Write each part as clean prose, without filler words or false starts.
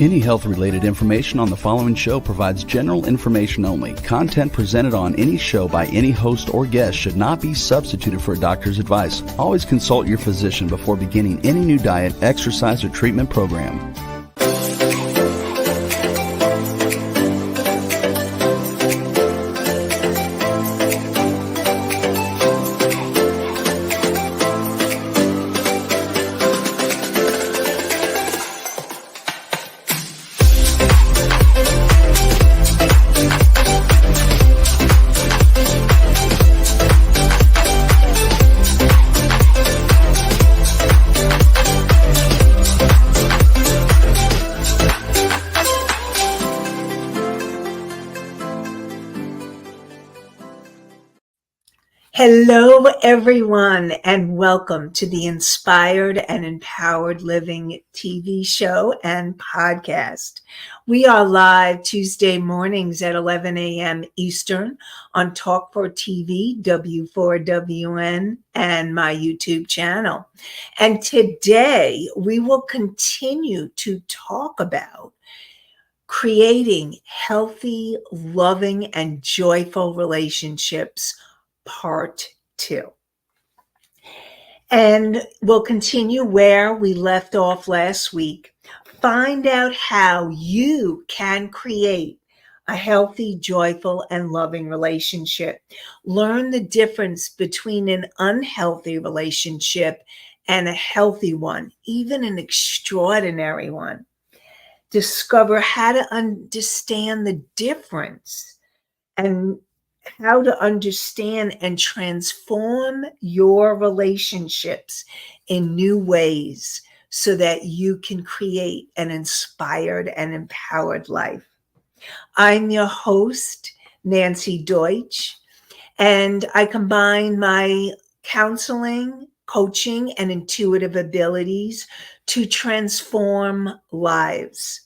Any health-related information on the following show provides general information only. Content presented on any show by any host or guest should not be substituted for a doctor's advice. Always consult your physician before beginning any new diet, exercise, or treatment program. Hello, everyone, and welcome to the Inspired and Empowered Living TV show and podcast. We are live Tuesday mornings at 11 a.m. Eastern on Talk4TV, W4WN, and my YouTube channel. And today we will continue to talk about creating healthy, loving, and joyful relationships, Part 2. And we'll continue where we left off last week. Find out how you can create a healthy, joyful, and loving relationship. Learn the difference between an unhealthy relationship and a healthy one, even an extraordinary one. Discover how to understand the difference and how to understand and transform your relationships in new ways so that you can create an inspired and empowered life. I'm your host, Nanci Deutsch, and I combine my counseling, coaching, and intuitive abilities to transform lives.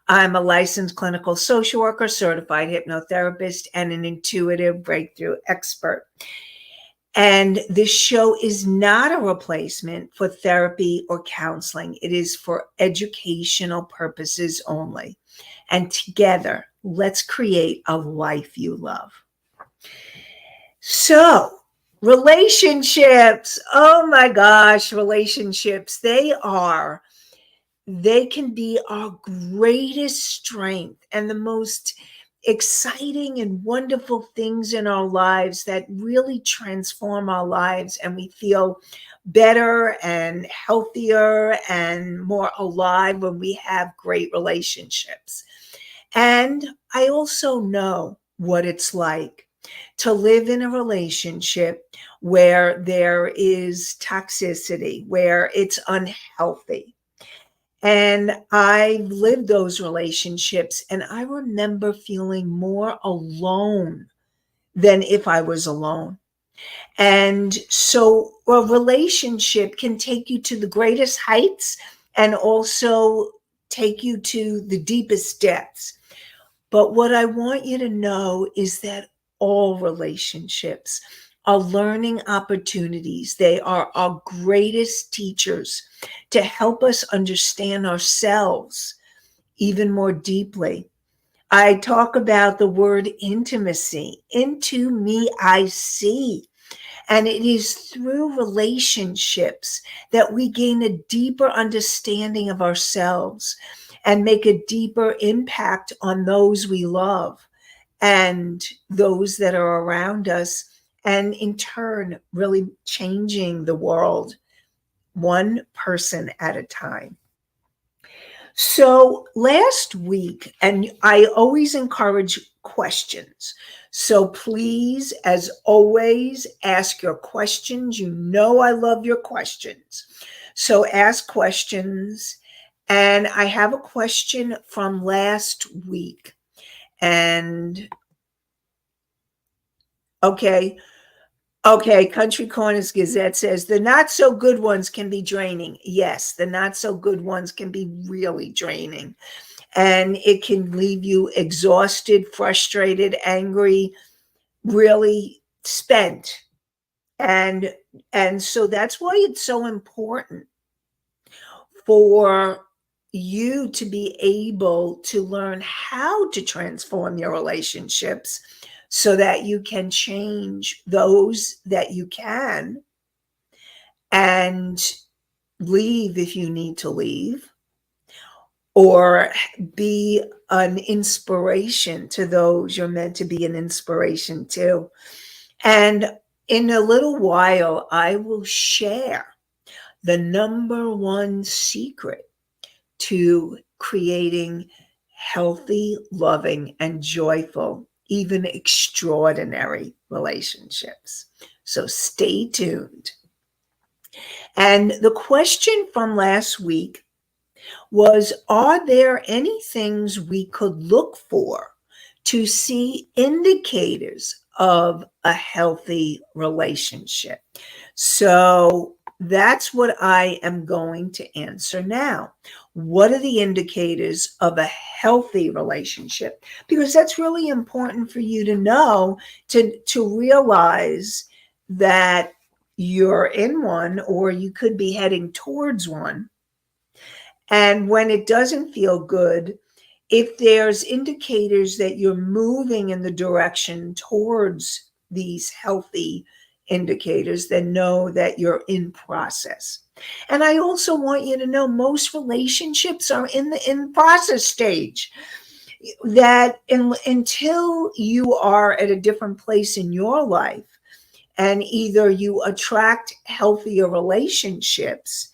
I'm a licensed clinical social worker, certified hypnotherapist, and an intuitive breakthrough expert. And this show is not a replacement for therapy or counseling. It is for educational purposes only. And together, let's create a life you love. So, relationships. Oh my gosh, relationships. They can be our greatest strength and the most exciting and wonderful things in our lives that really transform our lives, and we feel better and healthier and more alive when we have great relationships. And I also know what it's like to live in a relationship where there is toxicity, where it's unhealthy. And I lived those relationships, and I remember feeling more alone than if I was alone. And so a relationship can take you to the greatest heights and also take you to the deepest depths. But what I want you to know is that all relationships are learning opportunities. They are our greatest teachers to help us understand ourselves even more deeply. I talk about the word intimacy. Into me I see. And it is through relationships that we gain a deeper understanding of ourselves and make a deeper impact on those we love and those that are around us, and in turn, really changing the world one person at a time. So last week, and I always encourage questions. So please, as always, ask your questions. You know I love your questions. So ask questions. And I have a question from last week. And okay, Country Corners Gazette says the not so good ones can be draining. Yes, the not so good ones can be really draining. And it can leave you exhausted, frustrated, angry, really spent. And so that's why it's so important for you to be able to learn how to transform your relationships so that you can change those that you can and leave if you need to leave, or be an inspiration to those you're meant to be an inspiration to. And in a little while, I will share the number one secret to creating healthy, loving, and joyful, even extraordinary relationships. So stay tuned. And the question from last week was, are there any things we could look for to see indicators of a healthy relationship? So that's what I am going to answer now. What are the indicators of a healthy relationship? Because that's really important for you to know, to realize that you're in one, or you could be heading towards one. And when it doesn't feel good, if there's indicators that you're moving in the direction towards these healthy indicators, then know that you're in process. And I also want you to know most relationships are in the in process stage. That until you are at a different place in your life, and either you attract healthier relationships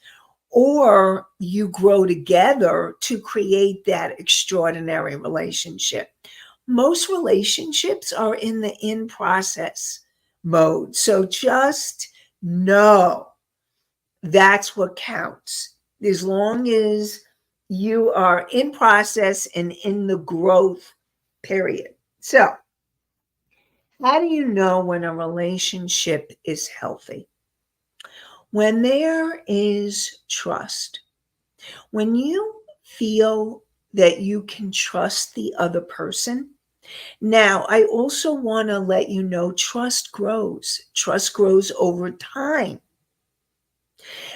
or you grow together to create that extraordinary relationship. Most relationships are in the in process mode. So just know that's what counts. As long as you are in process and in the growth period. So, how do you know when a relationship is healthy? When there is trust. When you feel that you can trust the other person. Now, I also want to let you know trust grows. Trust grows over time.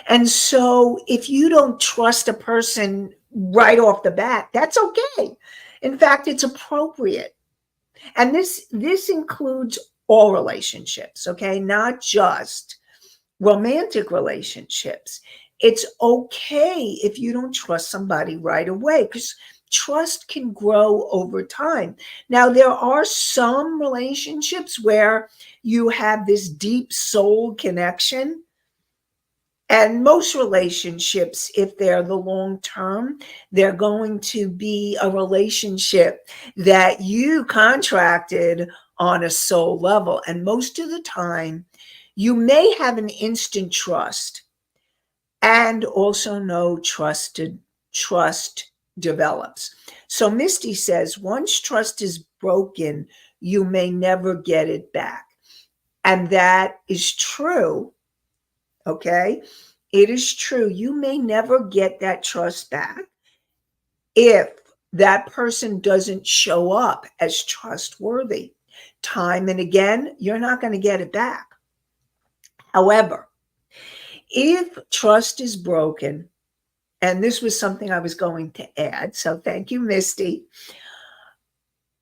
And so if you don't trust a person right off the bat, that's okay. In fact, it's appropriate. And this includes all relationships, okay? Not just romantic relationships. It's okay if you don't trust somebody right away, because trust can grow over time. Now, there are some relationships where you have this deep soul connection. And most relationships, if they're the long term, they're going to be a relationship that you contracted on a soul level. And most of the time, you may have an instant trust and also no trust develops. So Misty says, once trust is broken, you may never get it back. And that is true. Okay. It is true. You may never get that trust back if that person doesn't show up as trustworthy. Time and again, you're not going to get it back. However, if trust is broken, and this was something I was going to add, so thank you, Misty.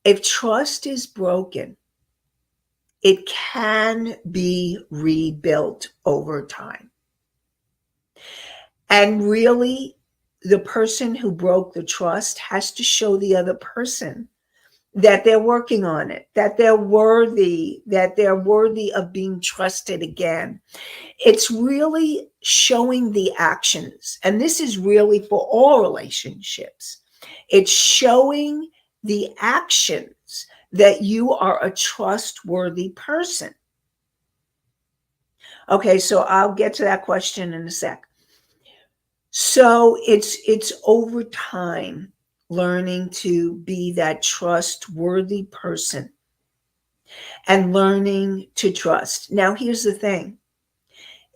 If trust is broken, it can be rebuilt over time. And really, the person who broke the trust has to show the other person that they're working on it, that they're worthy of being trusted again. It's really showing the actions. And this is really for all relationships. It's showing the actions that you are a trustworthy person. Okay, so I'll get to that question in a sec. So it's over time learning to be that trustworthy person and learning to trust. Now, here's the thing.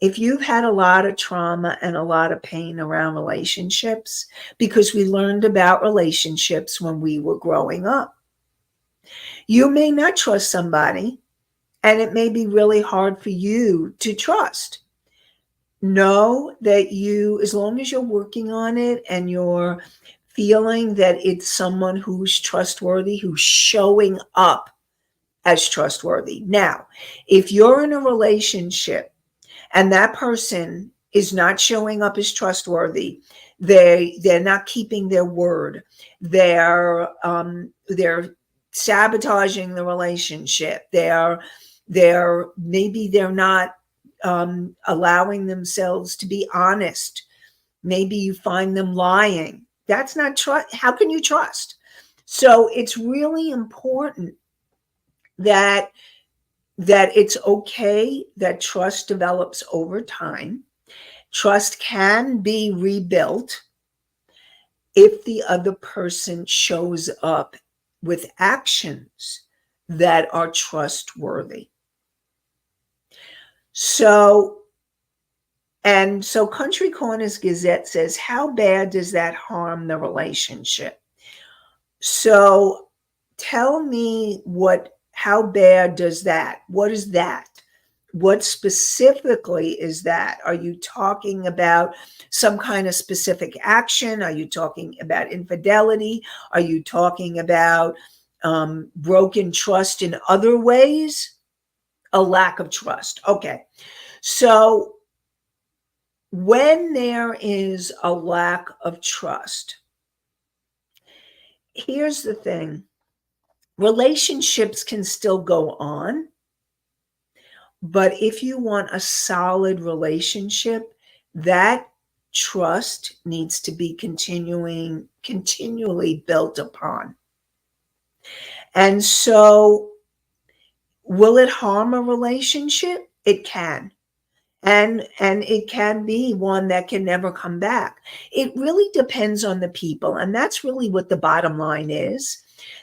If you've had a lot of trauma and a lot of pain around relationships, because we learned about relationships when we were growing up, you may not trust somebody, and it may be really hard for you to trust. know that as long as you're working on it and you're feeling that it's someone who's trustworthy, who's showing up as trustworthy. Now, if you're in a relationship and that person is not showing up as trustworthy, they're not keeping their word, they're sabotaging the relationship, maybe they're not allowing themselves to be honest, maybe you find them lying. That's not trust. How can you trust? So it's really important that it's okay that trust develops over time. Trust can be rebuilt if the other person shows up with actions that are trustworthy. So Country Corners Gazette says, how bad does that harm the relationship? So tell me how bad does that? What is that? What specifically is that? Are you talking about some kind of specific action? Are you talking about infidelity? Are you talking about broken trust in other ways? A lack of trust. Okay. So when there is a lack of trust, here's the thing. Relationships can still go on, but if you want a solid relationship, that trust needs to be continually built upon. And so, will it harm a relationship? It can. And it can be one that can never come back. It really depends on the people. And that's really what the bottom line is,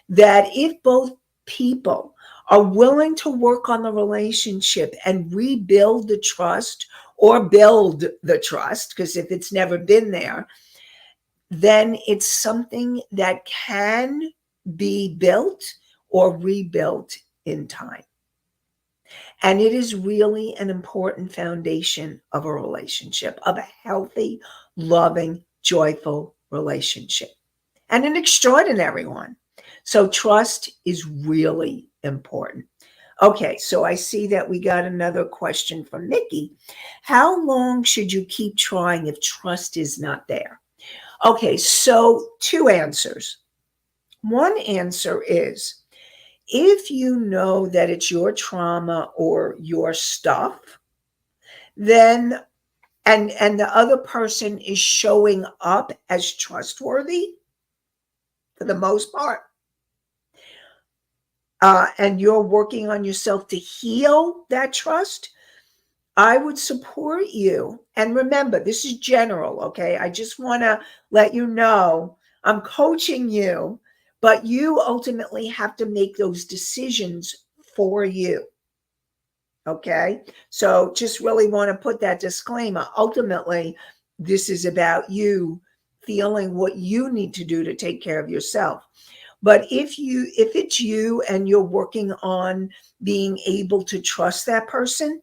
that if both people are willing to work on the relationship and rebuild the trust or build the trust, because if it's never been there, then it's something that can be built or rebuilt in time. And it is really an important foundation of a relationship, of a healthy, loving, joyful relationship, and an extraordinary one. So trust is really important. Okay, so I see that we got another question from Nikki. How long should you keep trying if trust is not there? Okay, so two answers. One answer is, if you know that it's your trauma or your stuff, then and the other person is showing up as trustworthy for the most part, and you're working on yourself to heal that trust, I would support you. And remember, this is general, okay? I just want to let you know I'm coaching you, but you ultimately have to make those decisions for you. Okay. So just really want to put that disclaimer. Ultimately, this is about you feeling what you need to do to take care of yourself. But if it's you and you're working on being able to trust that person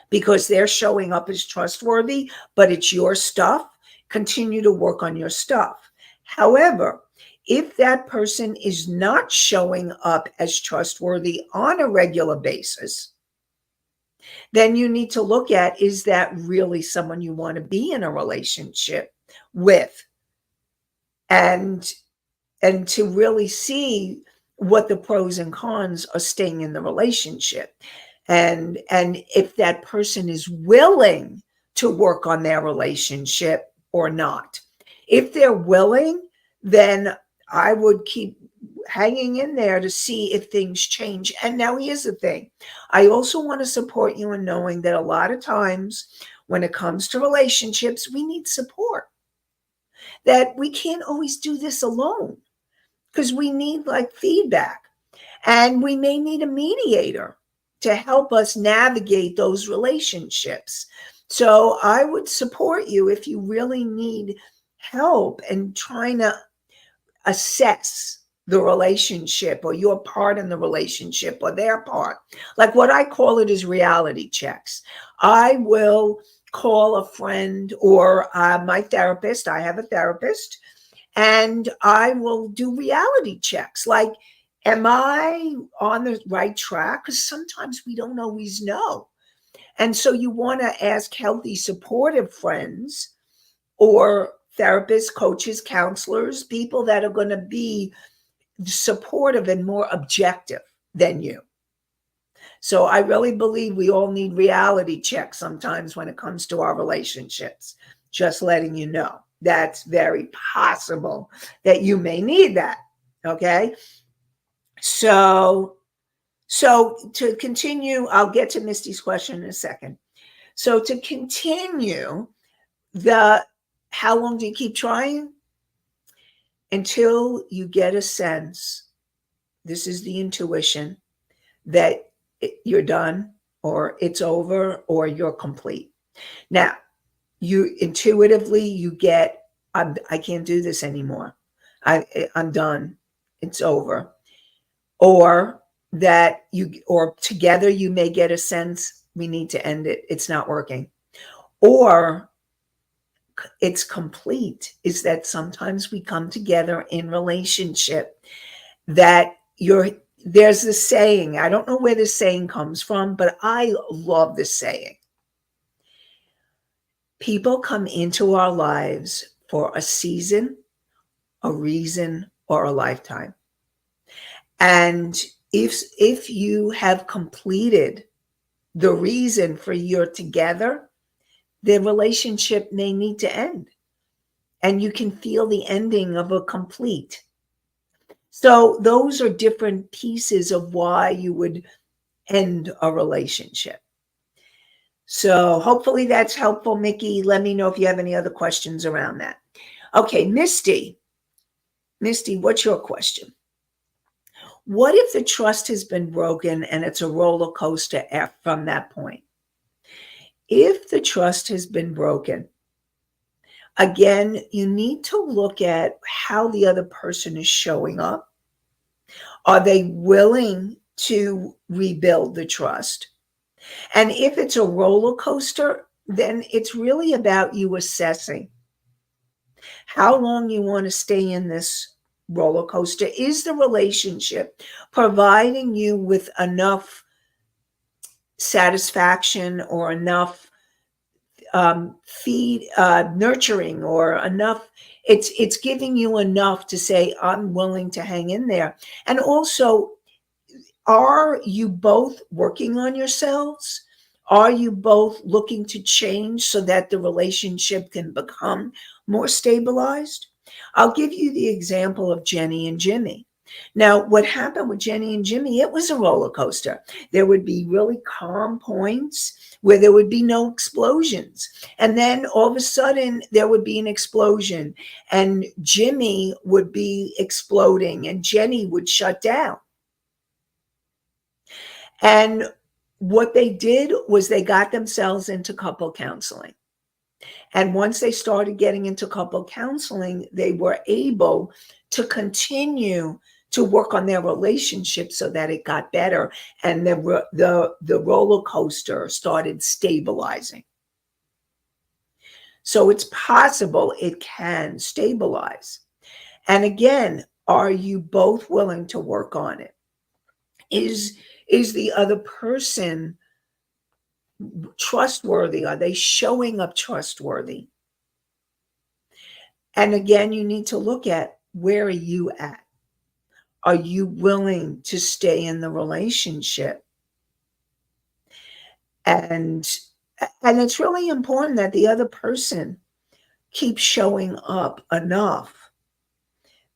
because they're showing up as trustworthy, but it's your stuff, continue to work on your stuff. However, if that person is not showing up as trustworthy on a regular basis, then you need to look at, is that really someone you want to be in a relationship with? And to really see what the pros and cons are staying in the relationship. And if that person is willing to work on their relationship or not. If they're willing, then I would keep hanging in there to see if things change. And now here's the thing. I also want to support you in knowing that a lot of times when it comes to relationships, we need support. That we can't always do this alone because we need like feedback, and we may need a mediator to help us navigate those relationships. So I would support you if you really need help in trying to assess the relationship or your part in the relationship or their part. Like what I call it is reality checks. I will call a friend or my therapist. I have a therapist, and I will do reality checks. Like, am I on the right track? Because sometimes we don't always know. And so you want to ask healthy, supportive friends or therapists, coaches, counselors, people that are going to be supportive and more objective than you. So I really believe we all need reality checks sometimes when it comes to our relationships. Just letting you know that's very possible that you may need that. Okay. So to continue, I'll get to Misty's question in a second. So to continue, the how long do you keep trying? Until you get a sense, this is the intuition, that you're done or it's over or you're complete. Now, you intuitively you get, I can't do this anymore. I'm done. It's over. Or that or together you may get a sense, we need to end it. It's not working. Or it's complete, is that sometimes we come together in relationship that there's this saying, I don't know where this saying comes from, but I love this saying. People come into our lives for a season, a reason, or a lifetime. And if you have completed the reason for your together, the relationship may need to end. And you can feel the ending of a complete. So those are different pieces of why you would end a relationship. So hopefully that's helpful, Mickey. Let me know if you have any other questions around that. Okay, Misty. Misty, what's your question? What if the trust has been broken and it's a roller coaster from that point? If the trust has been broken, again, you need to look at how the other person is showing up. Are they willing to rebuild the trust? And if it's a roller coaster, then it's really about you assessing how long you want to stay in this roller coaster. Is the relationship providing you with enough satisfaction or enough nurturing, or enough, it's giving you enough to say, I'm willing to hang in there? And also, are you both working on yourselves? Are you both looking to change so that the relationship can become more stabilized? I'll give you the example of Jenny and Jimmy. Now, what happened with Jenny and Jimmy, it was a roller coaster. There would be really calm points where there would be no explosions. And then all of a sudden, there would be an explosion, and Jimmy would be exploding, and Jenny would shut down. And what they did was they got themselves into couple counseling. And once they started getting into couple counseling, they were able to continue to work on their relationship so that it got better. And the roller coaster started stabilizing. So it's possible it can stabilize. And again, are you both willing to work on it? Is the other person trustworthy? Are they showing up trustworthy? And again, you need to look at, where are you at? Are you willing to stay in the relationship? And it's really important that the other person keeps showing up enough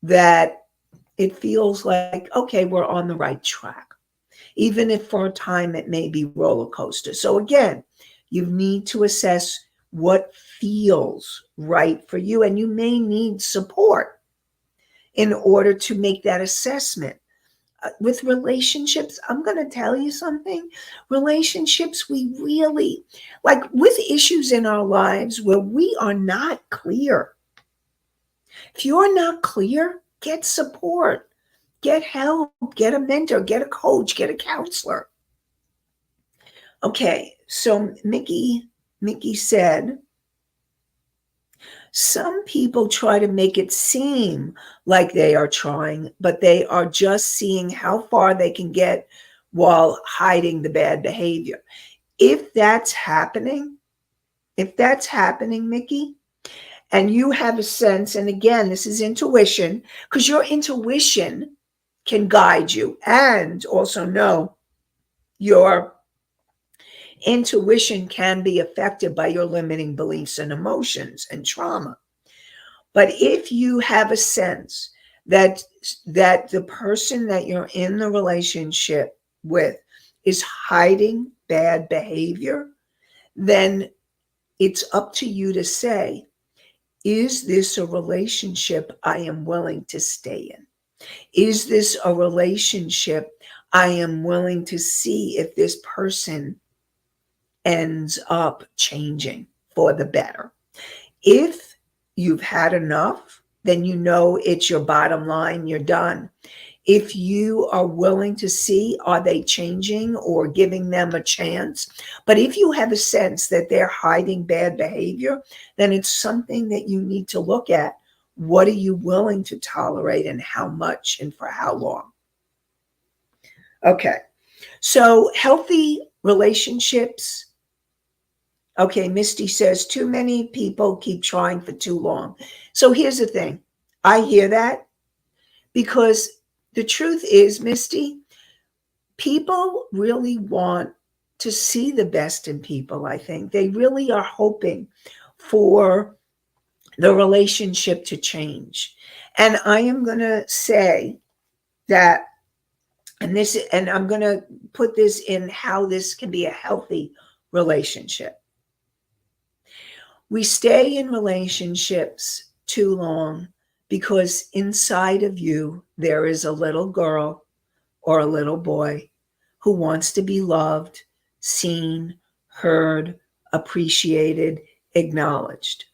that it feels like, okay, we're on the right track, even if for a time it may be roller coaster. So again, you need to assess what feels right for you, and you may need support in order to make that assessment. With relationships, I'm going to tell you something. Relationships, we really, like with issues in our lives where we are not clear. If you're not clear, get support, get help, get a mentor, get a coach, get a counselor. Okay, so Mickey, Mickey said, some people try to make it seem like they are trying, but they are just seeing how far they can get while hiding the bad behavior. If that's happening, Mickey, and you have a sense, and again, this is intuition, because your intuition can guide you, and also know your intuition can be affected by your limiting beliefs and emotions and trauma. But if you have a sense that the person that you're in the relationship with is hiding bad behavior, then it's up to you to say, is this a relationship I am willing to stay in? Is this a relationship I am willing to see if this person ends up changing for the better? If you've had enough, then you know it's your bottom line, you're done. If you are willing to see, are they changing or giving them a chance? But if you have a sense that they're hiding bad behavior, then it's something that you need to look at. What are you willing to tolerate and how much and for how long? Okay, so healthy relationships. Okay, Misty says too many people keep trying for too long. So here's the thing. I hear that because the truth is, Misty, people really want to see the best in people, I think. They really are hoping for the relationship to change. And I am going to say that, and I'm going to put this in how this can be a healthy relationship. We stay in relationships too long because inside of you, there is a little girl or a little boy who wants to be loved, seen, heard, appreciated, acknowledged.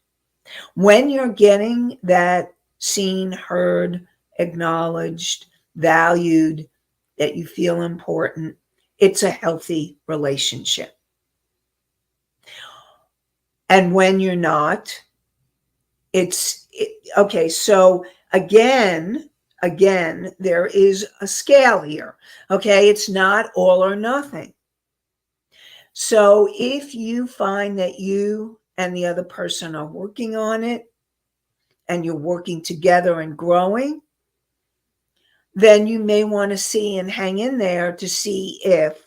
When you're getting that seen, heard, acknowledged, valued, that you feel important, it's a healthy relationship. And when you're not, okay. So again, there is a scale here. Okay, it's not all or nothing. So if you find that you and the other person are working on it and you're working together and growing, then you may want to see and hang in there to see if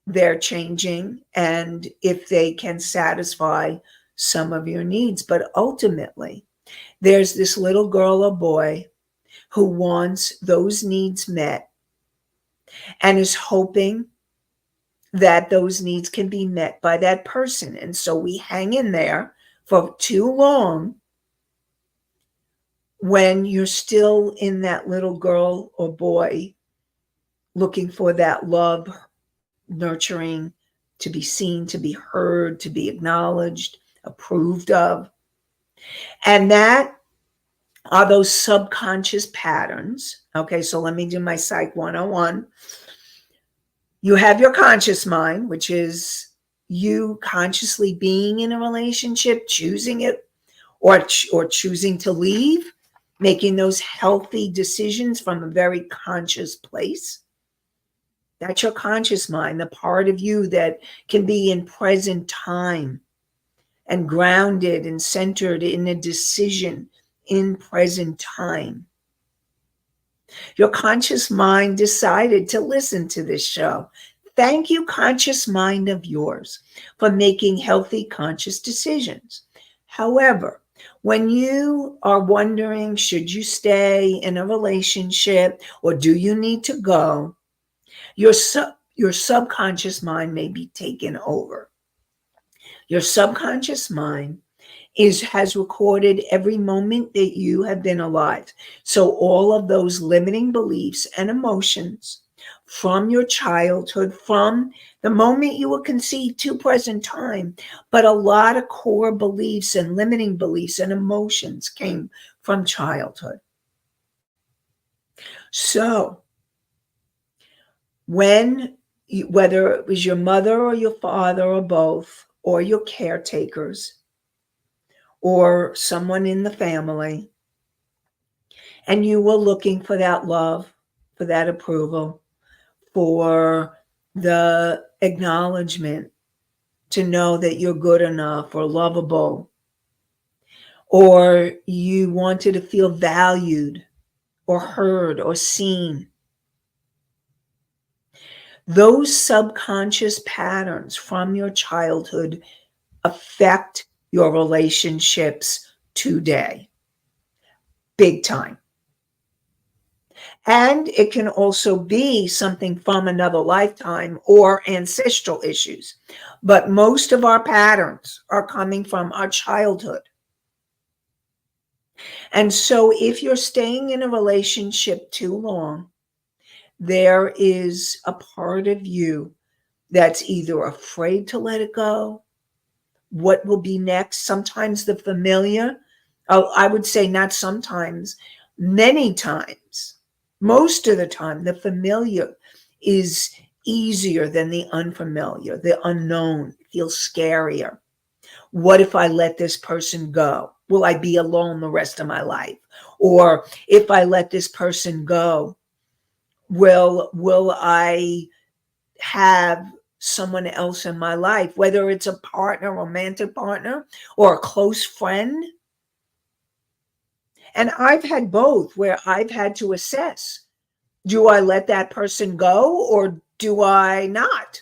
they're changing and if they can satisfy some of your needs. But ultimately, there's this little girl or boy who wants those needs met and is hoping that those needs can be met by that person. And so we hang in there for too long when you're still in that little girl or boy looking for that love, nurturing, to be seen, to be heard, to be acknowledged, approved of. And that are those subconscious patterns. Okay, so let me do my Psych 101. You have your conscious mind, which is you consciously being in a relationship, choosing it, or choosing to leave, making those healthy decisions from a very conscious place. That's your conscious mind, the part of you that can be in present time and grounded and centered in a decision in present time. Your conscious mind decided to listen to this show. Thank you, conscious mind of yours, for making healthy, conscious decisions. However, when you are wondering, should you stay in a relationship or do you need to go, your subconscious mind may be taken over. Your subconscious mind has recorded every moment that you have been alive. So all of those limiting beliefs and emotions from your childhood, from the moment you were conceived to present time, but a lot of core beliefs and limiting beliefs and emotions came from childhood. So whether it was your mother or your father or both, or your caretakers or someone in the family, and you were looking for that love, for that approval, for the acknowledgement to know that you're good enough or lovable, or you wanted to feel valued or heard or seen. Those subconscious patterns from your childhood affect your relationships today, big time. And it can also be something from another lifetime or ancestral issues. But most of our patterns are coming from our childhood. And so if you're staying in a relationship too long, there is a part of you that's either afraid to let it go, what will be next. Sometimes the familiar, I would say not sometimes, many times, most of the time, the familiar is easier than the unfamiliar. The unknown feels scarier. What if I let this person go? Will I be alone the rest of my life? Or if I let this person go, will I have someone else in my life, whether it's a partner, romantic partner, or a close friend? And I've had both, where I've had to assess, do I let that person go or do I not?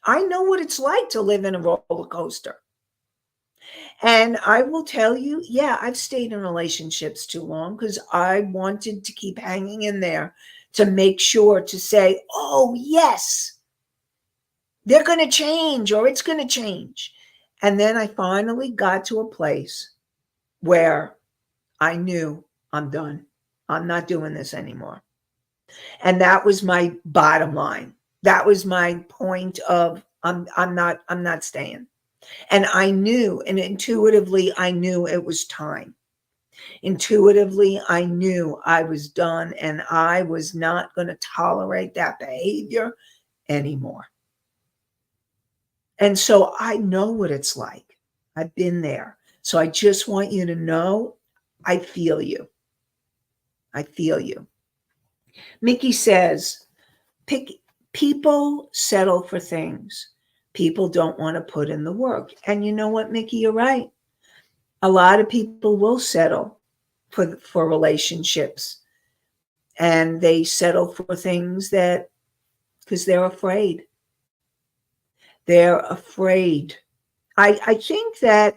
I know what it's like to live in a roller coaster. And I will tell you, yeah, I've stayed in relationships too long because I wanted to keep hanging in there to make sure to say, oh, yes, they're going to change or it's going to change. And then I finally got to a place where I knew I'm done. I'm not doing this anymore. And that was my bottom line. That was my point of I'm not staying. And I knew, and intuitively I knew it was time. Intuitively I knew I was done and I was not going to tolerate that behavior anymore. And so I know what it's like. I've been there. So I just want you to know I feel you. I feel you. Mickey says, people settle for things. People don't want to put in the work. And you know what, Mickey, you're right. A lot of people will settle for relationships. And they settle for things that because they're afraid. They're afraid. I think that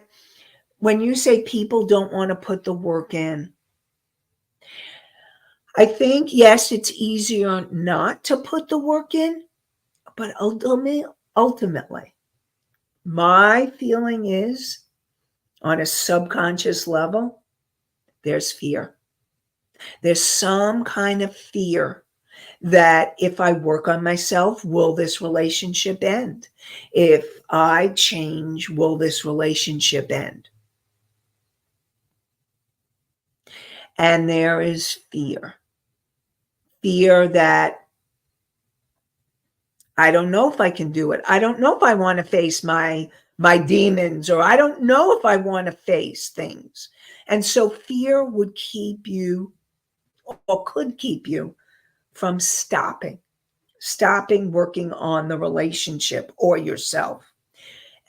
when you say people don't want to put the work in, I think, yes, it's easier not to put the work in, but ultimately, my feeling is on a subconscious level, there's fear. There's some kind of fear that if I work on myself, will this relationship end? If I change, will this relationship end? And there is fear. Fear that I don't know if I can do it. I don't know if I want to face my demons, or I don't know if I want to face things. And so fear would keep you, or could keep you, from stopping working on the relationship or yourself.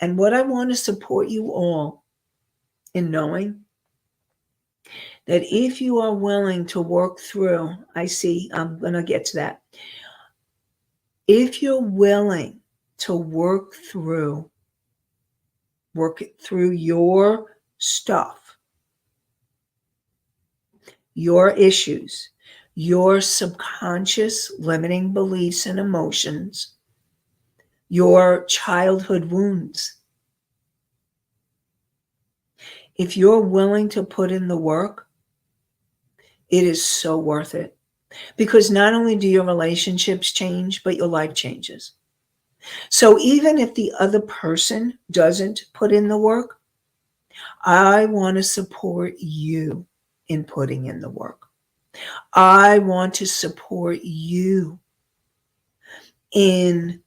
And what I want to support you all in knowing that if you are willing to work through, I'm going to get to that. If you're willing to work through your stuff, your issues, your subconscious limiting beliefs and emotions, your childhood wounds. If you're willing to put in the work, it is so worth it. Because not only do your relationships change, but your life changes. So even if the other person doesn't put in the work, I want to support you in putting in the work. I want to support you in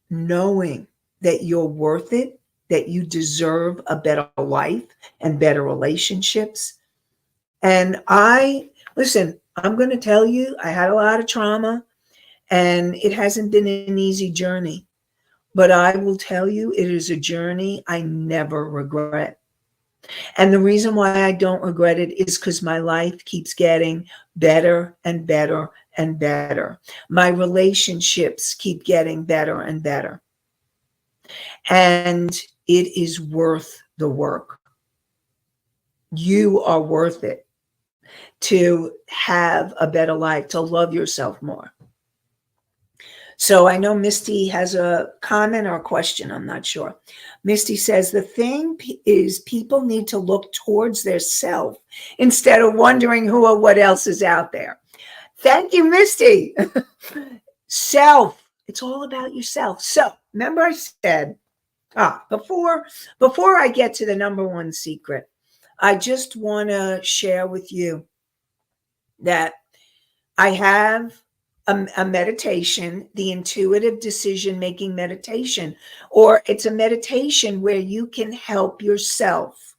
knowing that you're worth it that you deserve a better life and better relationships. And listen, I'm going to tell you, I had a lot of trauma and it hasn't been an easy journey. But I will tell you, it is a journey I never regret. And the reason why I don't regret it is because my life keeps getting better and better and better. My relationships keep getting better and better. And it is worth the work. You are worth it to have a better life, to love yourself more. So I know Misty has a comment or a question. I'm not sure. Misty says, the thing is people need to look towards their self instead of wondering who or what else is out there. Thank you, Misty. Self. It's all about yourself. So remember I said, before I get to the number one secret, I just want to share with you that I have a meditation, the intuitive decision-making meditation, or it's a meditation where you can help yourself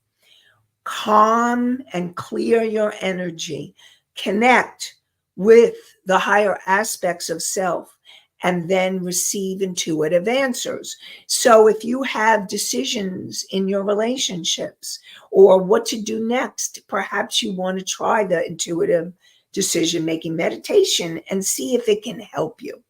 calm and clear your energy, connect with the higher aspects of self, and then receive intuitive answers. So if you have decisions in your relationships or what to do next, perhaps you want to try the intuitive decision-making meditation and see if it can help you.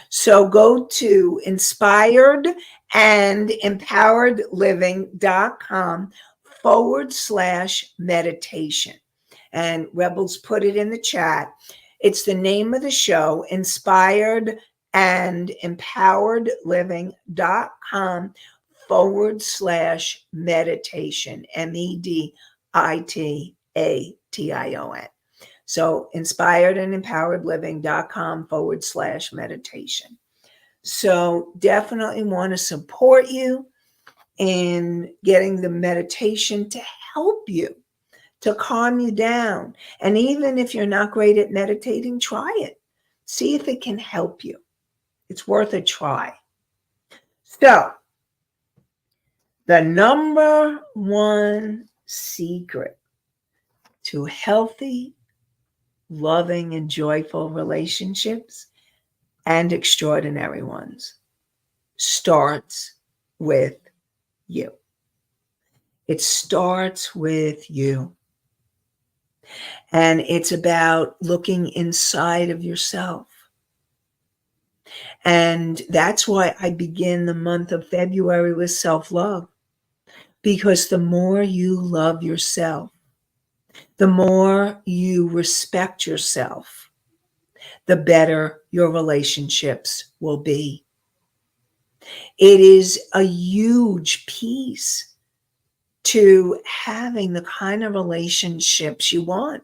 So go to inspiredandempoweredliving.com/meditation. And Rebels put it in the chat. It's the name of the show, inspiredandempoweredliving.com/meditation, meditation. So inspiredandempoweredliving.com/meditation. So definitely want to support you in getting the meditation to help you, to calm you down. And even if you're not great at meditating, try it. See if it can help you. It's worth a try. So the number one secret to healthy, loving, and joyful relationships, and extraordinary ones, starts with you. It starts with you. And it's about looking inside of yourself. And that's why I begin the month of February with self-love. Because the more you love yourself, the more you respect yourself, the better your relationships will be. It is a huge piece to having the kind of relationships you want.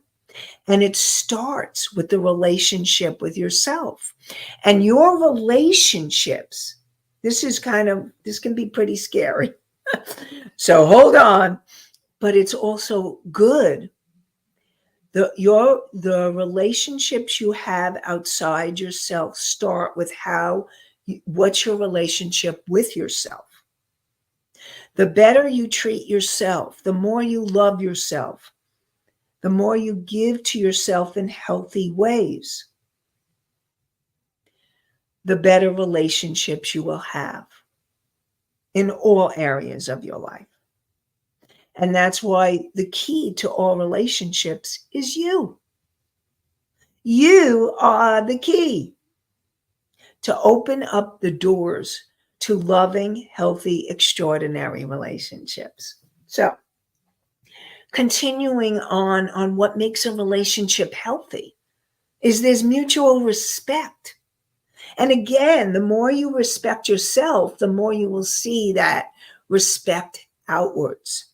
And it starts with the relationship with yourself. And your relationships, this can be pretty scary. So hold on, but it's also good. The relationships you have outside yourself start with what's your relationship with yourself. The better you treat yourself, the more you love yourself, the more you give to yourself in healthy ways, the better relationships you will have in all areas of your life. And that's why the key to all relationships is you. You are the key to open up the doors to loving, healthy, extraordinary relationships. So, continuing on what makes a relationship healthy is there's mutual respect. And again, the more you respect yourself, the more you will see that respect outwards.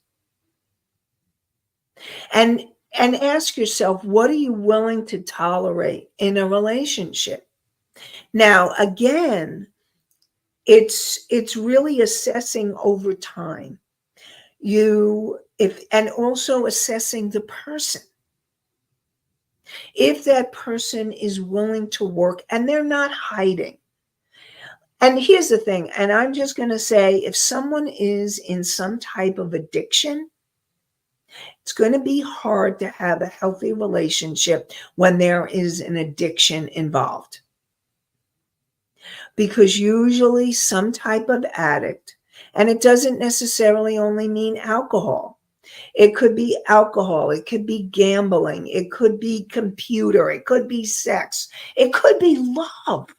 And ask yourself, what are you willing to tolerate in a relationship? Now, again, it's really assessing over time. And also assessing the person. If that person is willing to work and they're not hiding. And here's the thing, and I'm just going to say, if someone is in some type of addiction, it's going to be hard to have a healthy relationship when there is an addiction involved. Because usually some type of addict, and it doesn't necessarily only mean alcohol. It could be alcohol, it could be gambling, it could be computer, it could be sex, it could be love.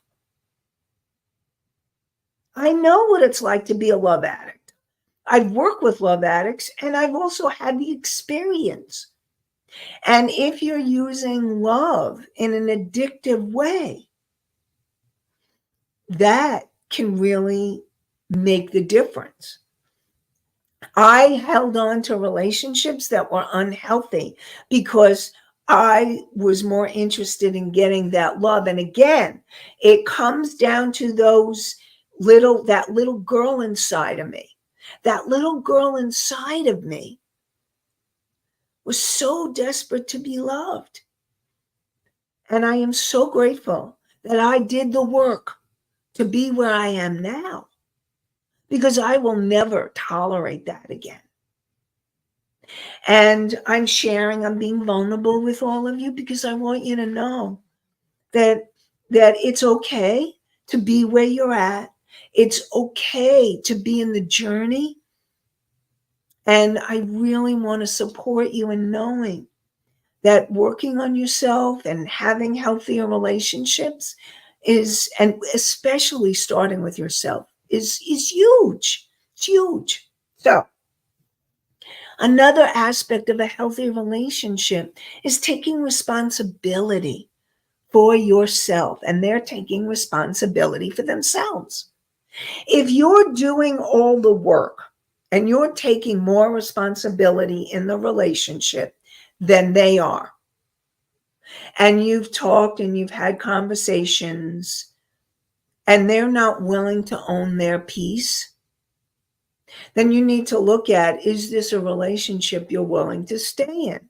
I know what it's like to be a love addict. I've worked with love addicts, and I've also had the experience. And if you're using love in an addictive way, that can really make the difference. I held on to relationships that were unhealthy because I was more interested in getting that love. And again, it comes down to that little girl inside of me. That little girl inside of me was so desperate to be loved. And I am so grateful that I did the work to be where I am now, because I will never tolerate that again. And I'm being vulnerable with all of you because I want you to know that it's okay to be where you're at. It's okay to be in the journey. And I really want to support you in knowing that working on yourself and having healthier relationships and especially starting with yourself, is huge. It's huge. So another aspect of a healthy relationship is taking responsibility for yourself, and they're taking responsibility for themselves. If you're doing all the work and you're taking more responsibility in the relationship than they are, and you've talked and you've had conversations, and they're not willing to own their piece, then you need to look at, is this a relationship you're willing to stay in?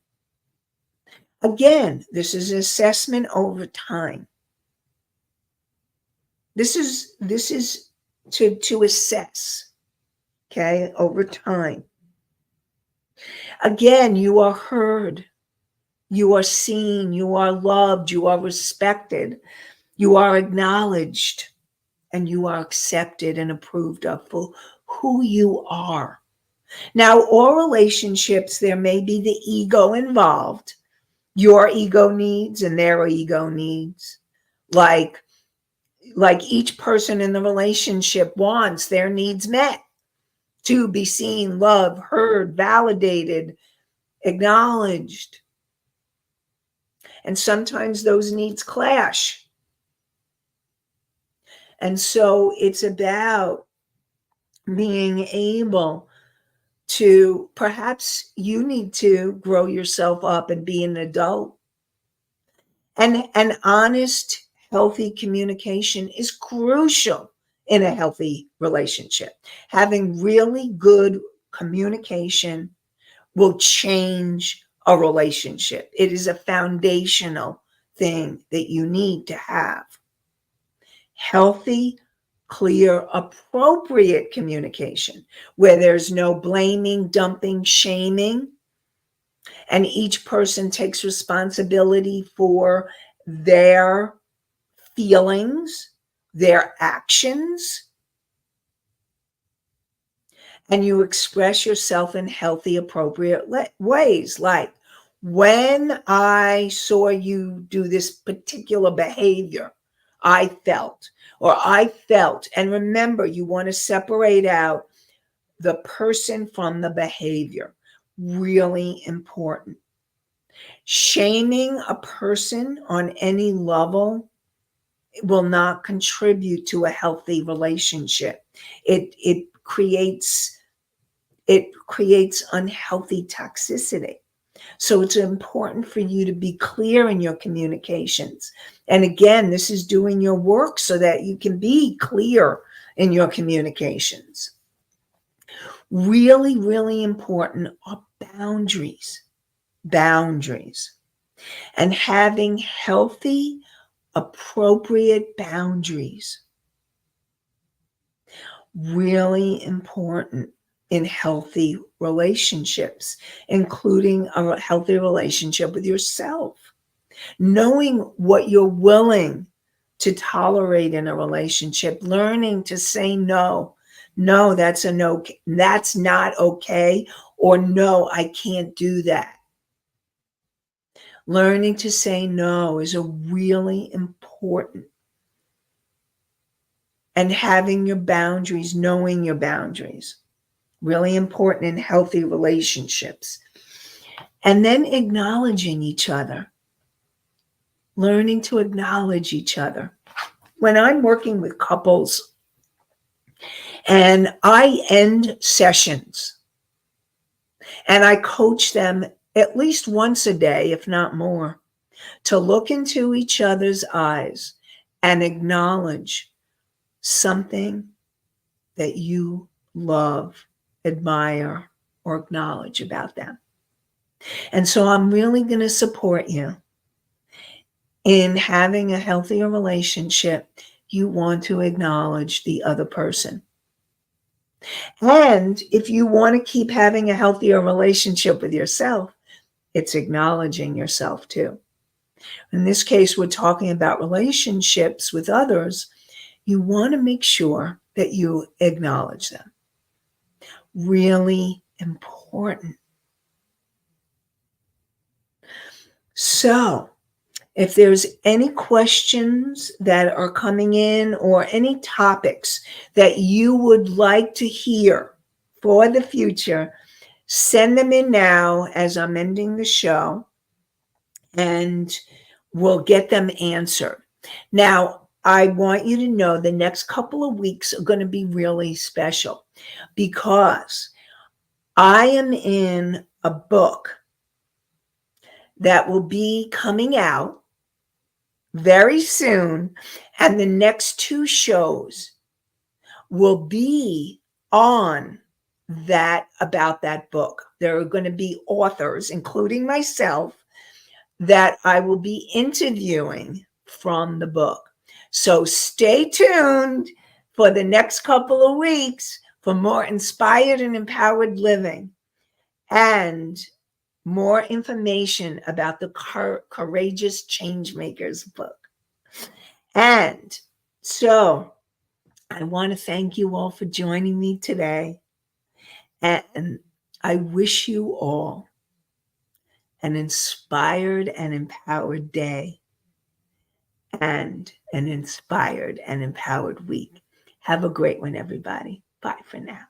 Again, this is assessment over time. This is to assess, okay, over time. Again, you are heard, you are seen, you are loved, you are respected, you are acknowledged, and you are accepted and approved of for who you are. Now, all relationships, there may be the ego involved, your ego needs and their ego needs. Like each person in the relationship wants their needs met, to be seen, loved, heard, validated, acknowledged. And sometimes those needs clash. And so it's about being able to, perhaps you need to grow yourself up and be an adult. And honest, healthy communication is crucial in a healthy relationship. Having really good communication will change a relationship. It is a foundational thing that you need to have. Healthy, clear, appropriate communication where there's no blaming, dumping, shaming, and each person takes responsibility for their feelings, their actions, and you express yourself in healthy, appropriate ways. Like, when I saw you do this particular behavior, I felt, and remember, you want to separate out the person from the behavior. Really important. Shaming a person on any level will not contribute to a healthy relationship. It creates unhealthy toxicity. So it's important for you to be clear in your communications. And again, this is doing your work so that you can be clear in your communications. Really, really important are boundaries. Boundaries. And having healthy, appropriate boundaries Really important in healthy relationships, including a healthy relationship with yourself. Knowing what you're willing to tolerate in a relationship, learning to say no. No, that's a no, that's not okay, or no, I can't do that. Learning to say no is a really important, and having your boundaries, knowing your boundaries, really important in healthy relationships. And then acknowledging each other, learning to acknowledge each other. When I'm working with couples and I end sessions and I coach them at least once a day, if not more, to look into each other's eyes and acknowledge something that you love, admire, or acknowledge about them. And so I'm really going to support you in having a healthier relationship. You want to acknowledge the other person. And if you want to keep having a healthier relationship with yourself, it's acknowledging yourself too. In this case, we're talking about relationships with others. You want to make sure that you acknowledge them. Really important. So, if there's any questions that are coming in or any topics that you would like to hear for the future, send them in now as I'm ending the show, and we'll get them answered. Now, I want you to know the next couple of weeks are going to be really special because I am in a book that will be coming out very soon, and the next 2 shows will be on that, about that book. There are going to be authors, including myself, that I will be interviewing from the book. So stay tuned for the next couple of weeks for more inspired and empowered living and more information about the Courageous Changemakers book. And so I want to thank you all for joining me today. And I wish you all an inspired and empowered day and an inspired and empowered week. Have a great one, everybody. Bye for now.